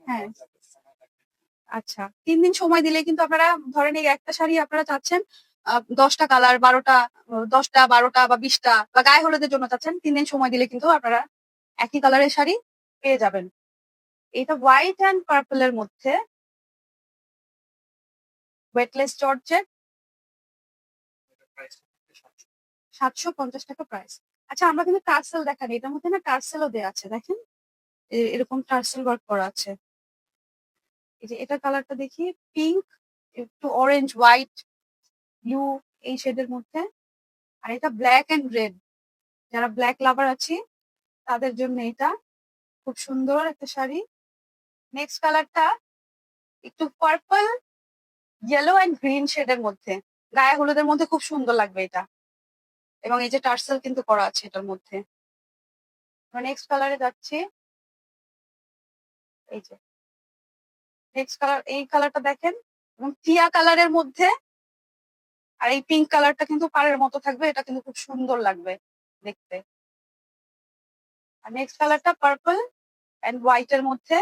হ্যাঁ, আচ্ছা 3 দিন সময় দিলে কিন্তু আপনারা ধরেন এই একটা শাড়ি আপনারা চাচ্ছেন 10টা কালার 12টা 10টা 12টা বা 20টা বা গায়ে হলুদের জন্য চাচ্ছেন 3 দিন সময় দিলে কিন্তু আপনারা একই কালারের শাড়ি পেয়ে যাবেন। এটা হোয়াইট অ্যান্ড পার্পল এর মধ্যে ওয়েটলেস জর্জেট 750 টাকা প্রাইস। আচ্ছা আমরা কিন্তু টার্সেল দেখানি, এটার মধ্যে না টার্সেলও দেয়া আছে দেখেন, এরকম টার্সেল ওয়ার্ক করা আছে। এই যে এটার কালারটা দেখি পিঙ্ক, একটু অরেঞ্জ, হোয়াইট, ব্লু এই শেডের মধ্যে। আর এটা ব্ল্যাক এন্ড রেড, যারা ব্ল্যাক লাভার আছি তাদের জন্য এটা খুব সুন্দর একটা শাড়ি। নেক্সট কালারটা একটু পার্পল, ইয়েলো এন্ড গ্রিন শেডের মধ্যে, গায়ে হলুদের মধ্যে খুব সুন্দর লাগবে এটা। এবং এই যে টার্সেল কিন্তু করা আছে এটার মধ্যে। নেক্সট কালারে যাচ্ছি, এই যে নেক্সট কালার, এই কালারটা দেখেন এবং টিয়া কালারের মধ্যে। আর এই পিঙ্ক কালারটা কিন্তু পাড়ের মতো থাকবে, এটা কিন্তু খুব সুন্দর লাগবে দেখতে। আর নেক্সট কালারটা পার্পল এন্ড হোয়াইট এর মধ্যে।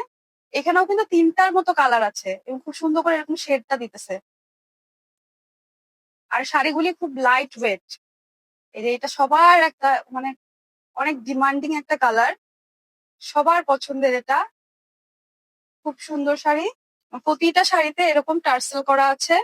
এখানেও কিন্তু 3টার মতো কালার আছে এবং খুব সুন্দর করে এরকম শেডটা দিতেছে। আর শাড়িগুলি খুব লাইট ওয়েট। এই যে এটা সবার একটা মানে অনেক ডিমান্ডিং একটা কালার, সবার পছন্দের এটা। খুব সুন্দর শাড়ি, প্রতিটা শাড়িতে এরকম টার্সেল করা আছে।